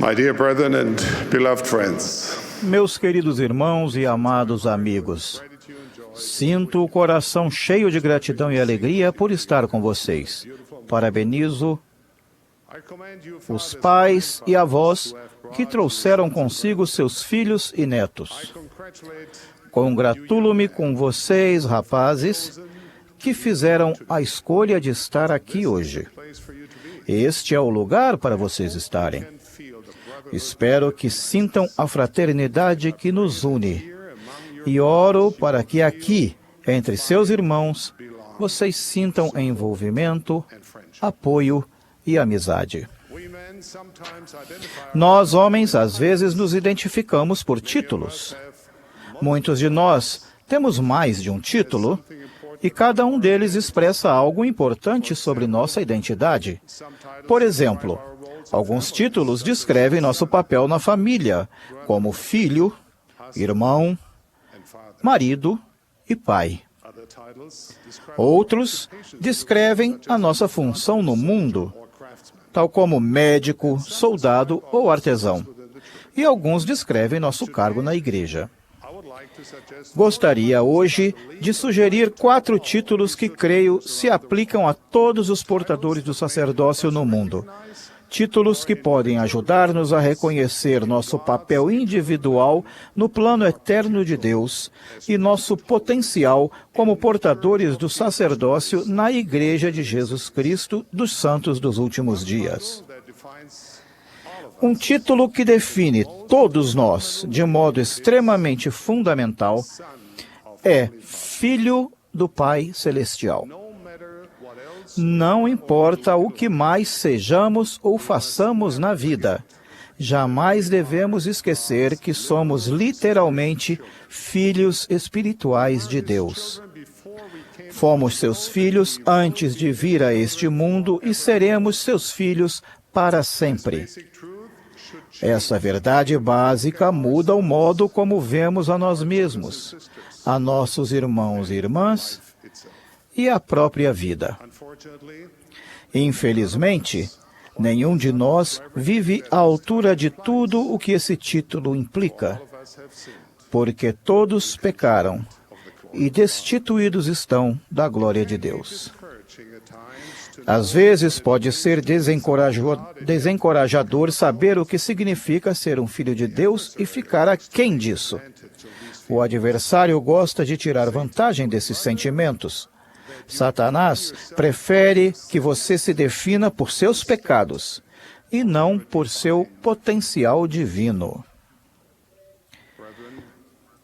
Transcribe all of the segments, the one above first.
My dear brethren and beloved friends, Meus queridos irmãos e amados amigos, sinto o coração cheio de gratidão e alegria por estar com vocês. Parabenizo os pais e avós que trouxeram consigo seus filhos e netos. Congratulo-me com vocês, rapazes, que fizeram a escolha de estar aqui hoje. Este é o lugar para vocês estarem. Espero que sintam a fraternidade que nos une. E oro para que aqui, entre seus irmãos, vocês sintam envolvimento, apoio e amizade. Nós, homens, às vezes nos identificamos por títulos. Muitos de nós temos mais de um título, e cada um deles expressa algo importante sobre nossa identidade. Por exemplo, alguns títulos descrevem nosso papel na família, como filho, irmão, marido e pai. Outros descrevem a nossa função no mundo, tal como médico, soldado ou artesão. E alguns descrevem nosso cargo na igreja. Gostaria hoje de sugerir 4 títulos que creio se aplicam a todos os portadores do sacerdócio no mundo. Títulos que podem ajudar-nos a reconhecer nosso papel individual no plano eterno de Deus e nosso potencial como portadores do sacerdócio na Igreja de Jesus Cristo dos Santos dos Últimos Dias. Um título que define todos nós de modo extremamente fundamental é Filho do Pai Celestial. Não importa o que mais sejamos ou façamos na vida, jamais devemos esquecer que somos literalmente filhos espirituais de Deus. Fomos seus filhos antes de vir a este mundo e seremos seus filhos para sempre. Essa verdade básica muda o modo como vemos a nós mesmos, a nossos irmãos e irmãs e a própria vida. Infelizmente, nenhum de nós vive à altura de tudo o que esse título implica, porque todos pecaram e destituídos estão da glória de Deus. Às vezes pode ser desencorajador saber o que significa ser um filho de Deus e ficar aquém disso. O adversário gosta de tirar vantagem desses sentimentos. Satanás prefere que você se defina por seus pecados e não por seu potencial divino.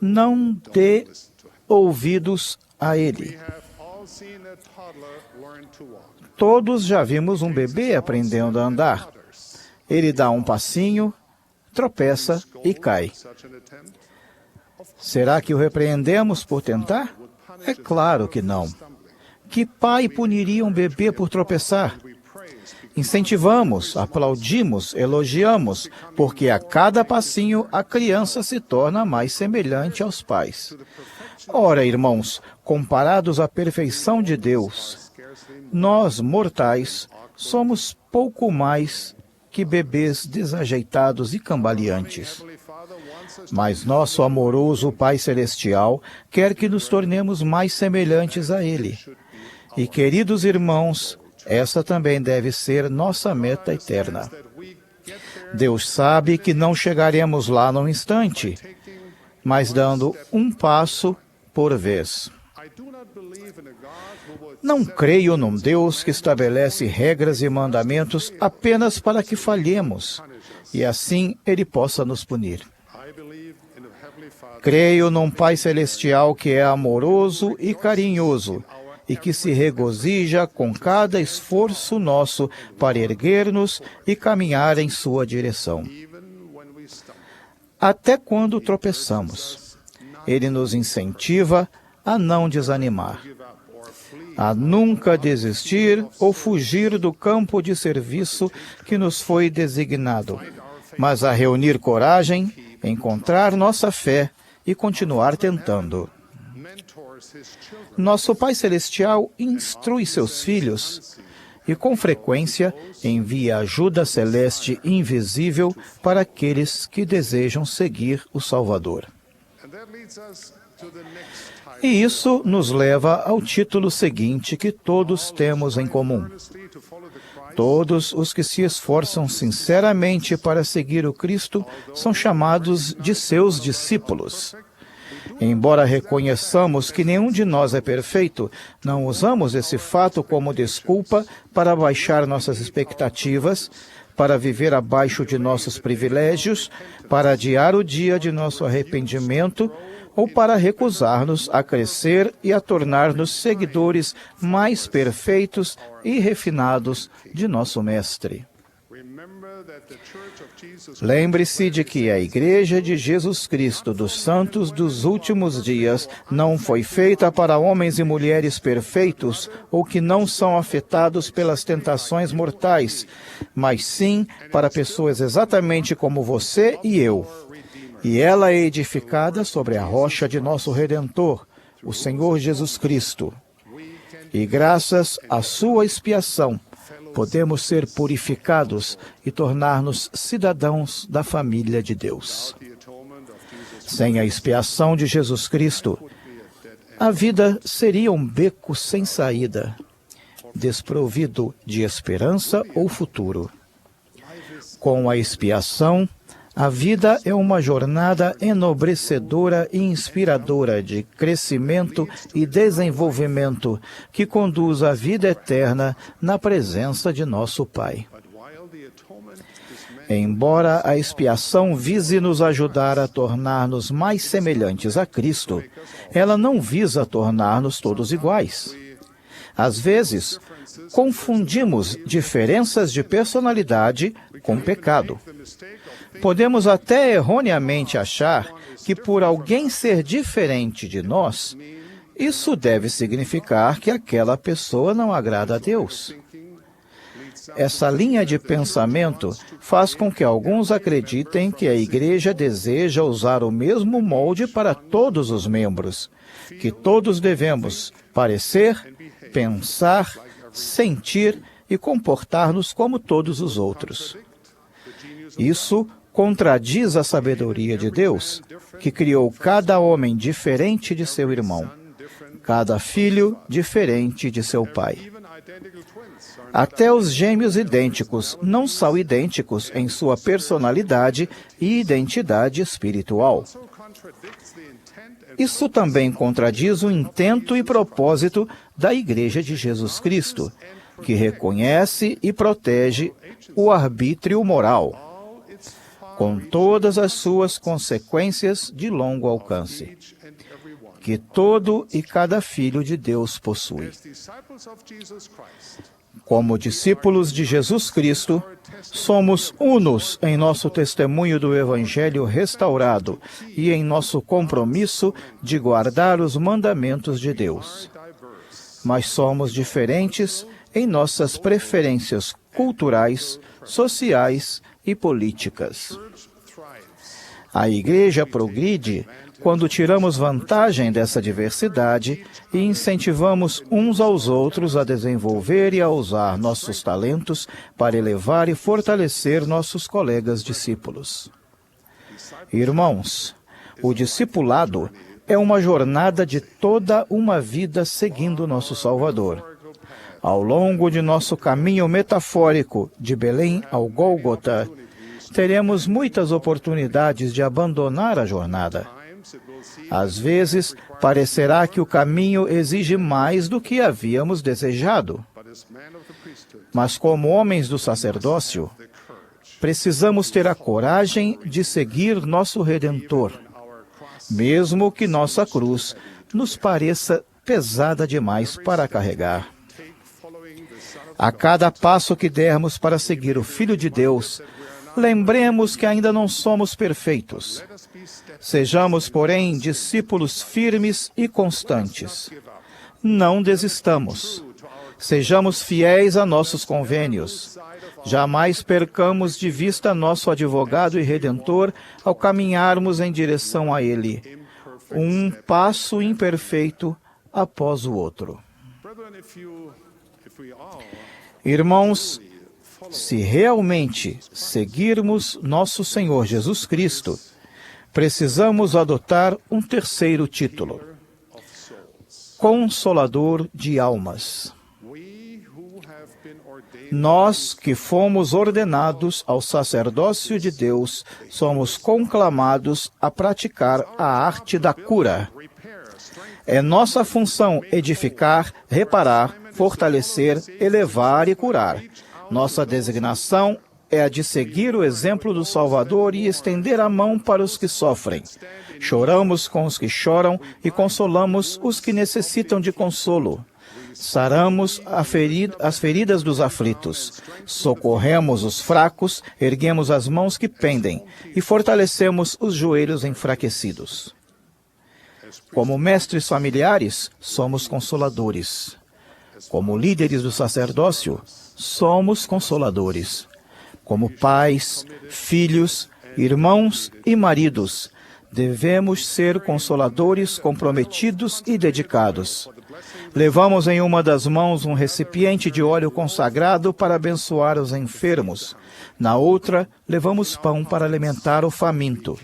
Não dê ouvidos a ele. Todos já vimos um bebê aprendendo a andar. Ele dá um passinho, tropeça e cai. Será que o repreendemos por tentar? É claro que não. Que pai puniria um bebê por tropeçar? Incentivamos, aplaudimos, elogiamos, porque a cada passinho a criança se torna mais semelhante aos pais. Ora, irmãos, comparados à perfeição de Deus, nós, mortais, somos pouco mais que bebês desajeitados e cambaleantes. Mas nosso amoroso Pai Celestial quer que nos tornemos mais semelhantes a Ele. E, queridos irmãos, essa também deve ser nossa meta eterna. Deus sabe que não chegaremos lá num instante, mas dando um passo por vez. Não creio num Deus que estabelece regras e mandamentos apenas para que falhemos, e assim Ele possa nos punir. Creio num Pai Celestial que é amoroso e carinhoso, e que se regozija com cada esforço nosso para erguer-nos e caminhar em sua direção. Até quando tropeçamos, Ele nos incentiva a não desanimar, a nunca desistir ou fugir do campo de serviço que nos foi designado, mas a reunir coragem, encontrar nossa fé e continuar tentando. Nosso Pai Celestial instrui seus filhos e, com frequência, envia ajuda celeste invisível para aqueles que desejam seguir o Salvador. E isso nos leva ao título seguinte que todos temos em comum. Todos os que se esforçam sinceramente para seguir o Cristo são chamados de seus discípulos. Embora reconheçamos que nenhum de nós é perfeito, não usamos esse fato como desculpa para baixar nossas expectativas, para viver abaixo de nossos privilégios, para adiar o dia de nosso arrependimento ou para recusar-nos a crescer e a tornar-nos seguidores mais perfeitos e refinados de nosso Mestre. Lembre-se de que a Igreja de Jesus Cristo dos Santos dos Últimos Dias não foi feita para homens e mulheres perfeitos ou que não são afetados pelas tentações mortais, mas sim para pessoas exatamente como você e eu. E ela é edificada sobre a rocha de nosso Redentor, o Senhor Jesus Cristo. E graças à sua expiação, podemos ser purificados e tornar-nos cidadãos da família de Deus. Sem a expiação de Jesus Cristo, a vida seria um beco sem saída, desprovido de esperança ou futuro. Com a expiação, a vida é uma jornada enobrecedora e inspiradora de crescimento e desenvolvimento que conduz à vida eterna na presença de nosso Pai. Embora a expiação vise nos ajudar a tornar-nos mais semelhantes a Cristo, ela não visa tornar-nos todos iguais. Às vezes, confundimos diferenças de personalidade com pecado. Podemos até erroneamente achar que por alguém ser diferente de nós, isso deve significar que aquela pessoa não agrada a Deus. Essa linha de pensamento faz com que alguns acreditem que a Igreja deseja usar o mesmo molde para todos os membros, que todos devemos parecer, pensar, sentir e comportar-nos como todos os outros. Isso contradiz a sabedoria de Deus, que criou cada homem diferente de seu irmão, cada filho diferente de seu pai. Até os gêmeos idênticos não são idênticos em sua personalidade e identidade espiritual. Isso também contradiz o intento e propósito da Igreja de Jesus Cristo, que reconhece e protege o arbítrio moral, com todas as suas consequências de longo alcance, que todo e cada filho de Deus possui. Como discípulos de Jesus Cristo, somos unos em nosso testemunho do Evangelho restaurado e em nosso compromisso de guardar os mandamentos de Deus. Mas somos diferentes em nossas preferências culturais, sociais e políticas. A Igreja progride quando tiramos vantagem dessa diversidade e incentivamos uns aos outros a desenvolver e a usar nossos talentos para elevar e fortalecer nossos colegas discípulos. Irmãos, o discipulado é uma jornada de toda uma vida seguindo nosso Salvador. Ao longo de nosso caminho metafórico de Belém ao Gólgota, teremos muitas oportunidades de abandonar a jornada. Às vezes, parecerá que o caminho exige mais do que havíamos desejado. Mas como homens do sacerdócio, precisamos ter a coragem de seguir nosso Redentor, mesmo que nossa cruz nos pareça pesada demais para carregar. A cada passo que dermos para seguir o Filho de Deus, lembremos que ainda não somos perfeitos. Sejamos, porém, discípulos firmes e constantes. Não desistamos. Sejamos fiéis a nossos convênios. Jamais percamos de vista nosso advogado e redentor ao caminharmos em direção a Ele, um passo imperfeito após o outro. Irmãos, se realmente seguirmos nosso Senhor Jesus Cristo, precisamos adotar um terceiro título: Consolador de almas. Nós que fomos ordenados ao sacerdócio de Deus, somos conclamados a praticar a arte da cura. É nossa função edificar, reparar, fortalecer, elevar e curar. Nossa designação é a de seguir o exemplo do Salvador e estender a mão para os que sofrem. Choramos com os que choram e consolamos os que necessitam de consolo. Saramos as feridas dos aflitos, socorremos os fracos, erguemos as mãos que pendem e fortalecemos os joelhos enfraquecidos. Como mestres familiares, somos consoladores. Como líderes do sacerdócio, somos consoladores. Como pais, filhos, irmãos e maridos, devemos ser consoladores comprometidos e dedicados. Levamos em uma das mãos um recipiente de óleo consagrado para abençoar os enfermos. Na outra, levamos pão para alimentar o faminto.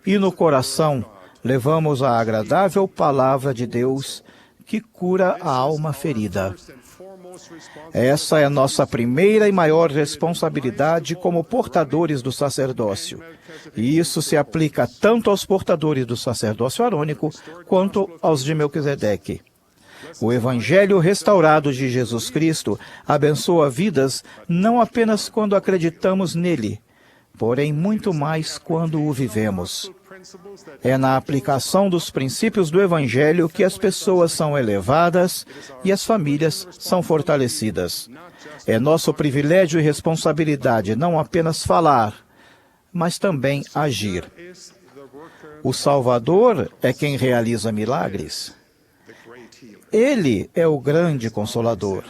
E no coração, levamos a agradável palavra de Deus que cura a alma ferida. Essa é nossa primeira e maior responsabilidade como portadores do sacerdócio. E isso se aplica tanto aos portadores do sacerdócio arônico quanto aos de Melquisedeque. O Evangelho restaurado de Jesus Cristo abençoa vidas não apenas quando acreditamos nele, porém muito mais quando o vivemos. É na aplicação dos princípios do Evangelho que as pessoas são elevadas e as famílias são fortalecidas. É nosso privilégio e responsabilidade não apenas falar, mas também agir. O Salvador é quem realiza milagres. Ele é o grande Consolador.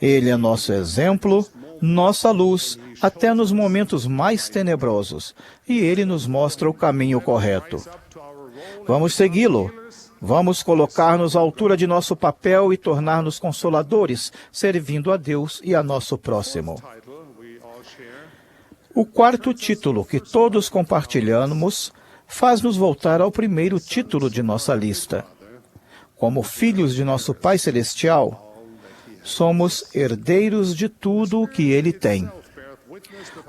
Ele é nosso exemplo, nossa luz, até nos momentos mais tenebrosos, e Ele nos mostra o caminho correto. Vamos segui-lo. Vamos colocar-nos à altura de nosso papel e tornar-nos consoladores, servindo a Deus e a nosso próximo. O quarto título que todos compartilhamos faz-nos voltar ao primeiro título de nossa lista. Como filhos de nosso Pai Celestial, somos herdeiros de tudo o que Ele tem.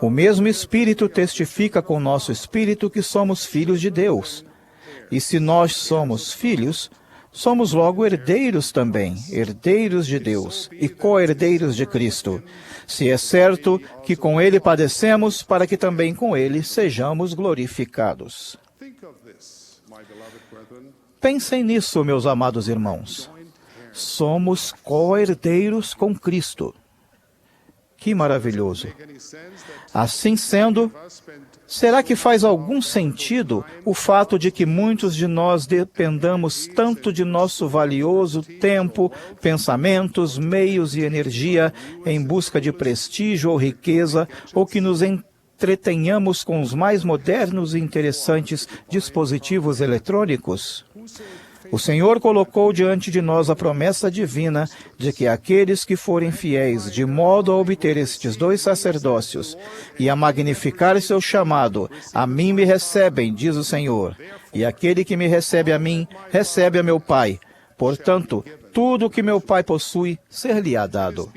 O mesmo Espírito testifica com nosso espírito que somos filhos de Deus. E se nós somos filhos, somos logo herdeiros também, herdeiros de Deus e co-herdeiros de Cristo. Se é certo que com Ele padecemos, para que também com Ele sejamos glorificados. Pensem nisso, meus amados irmãos. Somos co-herdeiros com Cristo. Que maravilhoso! Assim sendo, será que faz algum sentido o fato de que muitos de nós dependamos tanto de nosso valioso tempo, pensamentos, meios e energia em busca de prestígio ou riqueza, ou que nos entretenhamos com os mais modernos e interessantes dispositivos eletrônicos? O Senhor colocou diante de nós a promessa divina de que aqueles que forem fiéis de modo a obter estes dois sacerdócios e a magnificar seu chamado, a mim me recebem, diz o Senhor, e aquele que me recebe a mim, recebe a meu Pai. Portanto, tudo o que meu Pai possui, ser-lhe-á dado.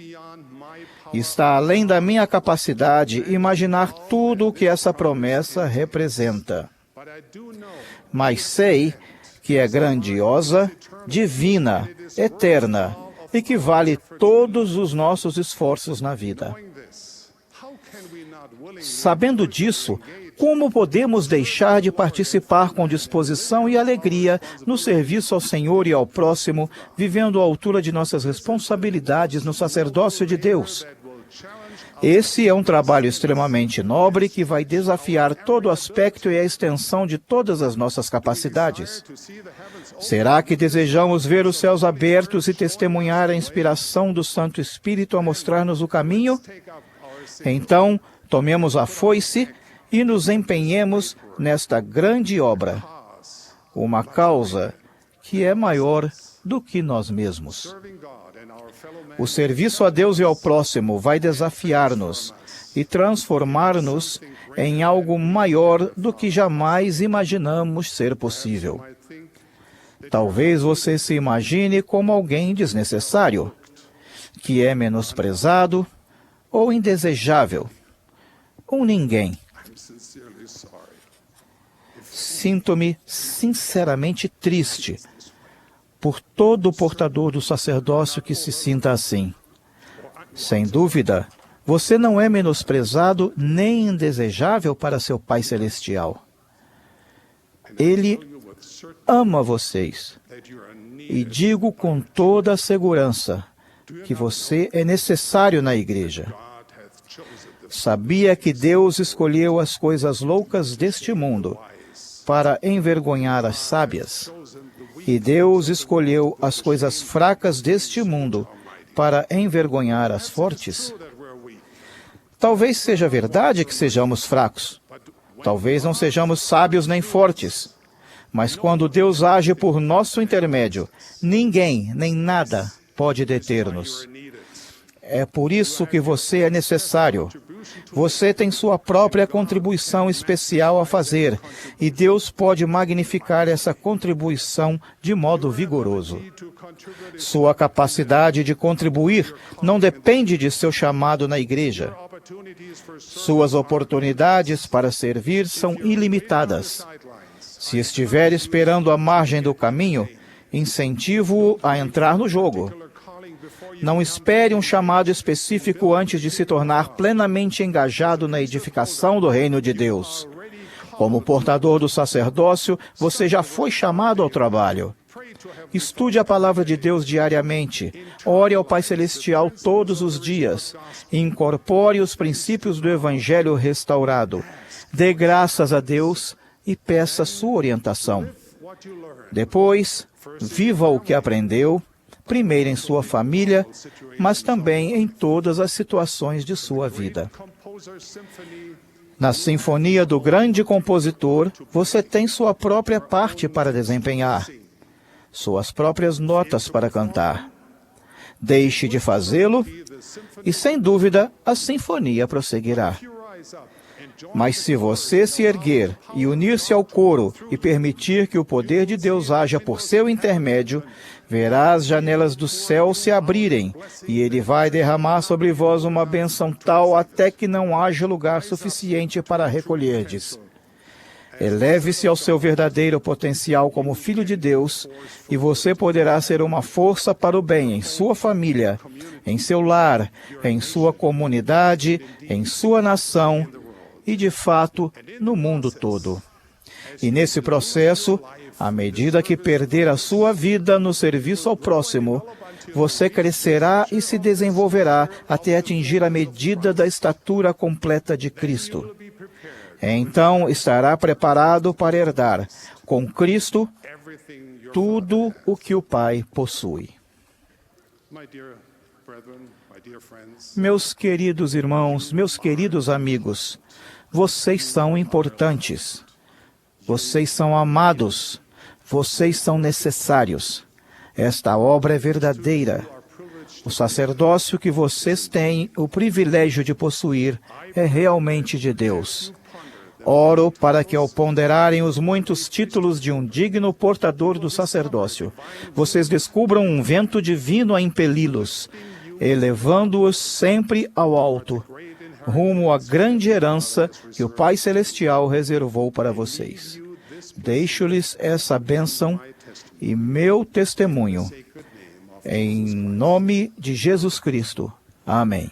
Está além da minha capacidade imaginar tudo o que essa promessa representa. Mas sei que é grandiosa, divina, eterna e que vale todos os nossos esforços na vida. Sabendo disso, como podemos deixar de participar com disposição e alegria no serviço ao Senhor e ao próximo, vivendo à altura de nossas responsabilidades no sacerdócio de Deus? Esse é um trabalho extremamente nobre que vai desafiar todo o aspecto e a extensão de todas as nossas capacidades. Será que desejamos ver os céus abertos e testemunhar a inspiração do Santo Espírito a mostrar-nos o caminho? Então, tomemos a foice e nos empenhemos nesta grande obra. Uma causa que é maior do que nós mesmos. O serviço a Deus e ao próximo vai desafiar-nos e transformar-nos em algo maior do que jamais imaginamos ser possível. Talvez você se imagine como alguém desnecessário, que é menosprezado ou indesejável, um ninguém. Sinto-me sinceramente triste por todo portador do sacerdócio que se sinta assim. Sem dúvida, você não é menosprezado nem indesejável para seu Pai Celestial. Ele ama vocês. E digo com toda a segurança que você é necessário na igreja. Sabia que Deus escolheu as coisas loucas deste mundo para envergonhar as sábias, e Deus escolheu as coisas fracas deste mundo para envergonhar as fortes? Talvez seja verdade que sejamos fracos. Talvez não sejamos sábios nem fortes. Mas quando Deus age por nosso intermédio, ninguém nem nada pode deter-nos. É por isso que você é necessário. Você tem sua própria contribuição especial a fazer, e Deus pode magnificar essa contribuição de modo vigoroso. Sua capacidade de contribuir não depende de seu chamado na igreja. Suas oportunidades para servir são ilimitadas. Se estiver esperando à margem do caminho, incentivo-o a entrar no jogo. Não espere um chamado específico antes de se tornar plenamente engajado na edificação do reino de Deus. Como portador do sacerdócio, você já foi chamado ao trabalho. Estude a palavra de Deus diariamente. Ore ao Pai Celestial todos os dias. Incorpore os princípios do Evangelho restaurado. Dê graças a Deus e peça sua orientação. Depois, viva o que aprendeu, primeiro em sua família, mas também em todas as situações de sua vida. Na sinfonia do grande compositor, você tem sua própria parte para desempenhar, suas próprias notas para cantar. Deixe de fazê-lo e, sem dúvida, a sinfonia prosseguirá. Mas se você se erguer e unir-se ao coro e permitir que o poder de Deus haja por seu intermédio, verá as janelas do céu se abrirem, e Ele vai derramar sobre vós uma bênção tal até que não haja lugar suficiente para recolherdes. Eleve-se ao seu verdadeiro potencial como filho de Deus, e você poderá ser uma força para o bem em sua família, em seu lar, em sua comunidade, em sua nação e, de fato, no mundo todo. E nesse processo, à medida que perder a sua vida no serviço ao próximo, você crescerá e se desenvolverá até atingir a medida da estatura completa de Cristo. Então estará preparado para herdar, com Cristo, tudo o que o Pai possui. Meus queridos irmãos, meus queridos amigos, vocês são importantes. Vocês são amados. Vocês são necessários. Esta obra é verdadeira. O sacerdócio que vocês têm o privilégio de possuir é realmente de Deus. Oro para que, ao ponderarem os muitos títulos de um digno portador do sacerdócio, vocês descubram um vento divino a impeli-los, elevando-os sempre ao alto, rumo à grande herança que o Pai Celestial reservou para vocês. Deixo-lhes essa bênção e meu testemunho. Em nome de Jesus Cristo. Amém.